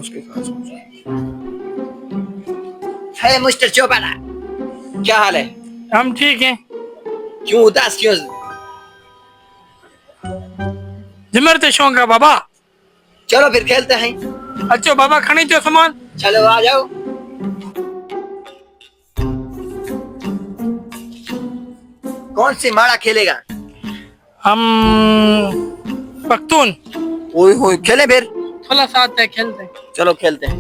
उसके पास है मिस्टर चौपाला, क्या हाल है? हम ठीक हैं। क्यों उदास क्यों? जिमरते शौक है बाबा। चलो फिर खेलते हैं। अच्छो बाबा खणी जो सामान। चलो आ जाओ। कौन सी माड़ा खेलेगा? हम पख्तून। ओए होए खेले फिर। थोड़ा साथ है खेलते हैं। चलो खेलते हैं।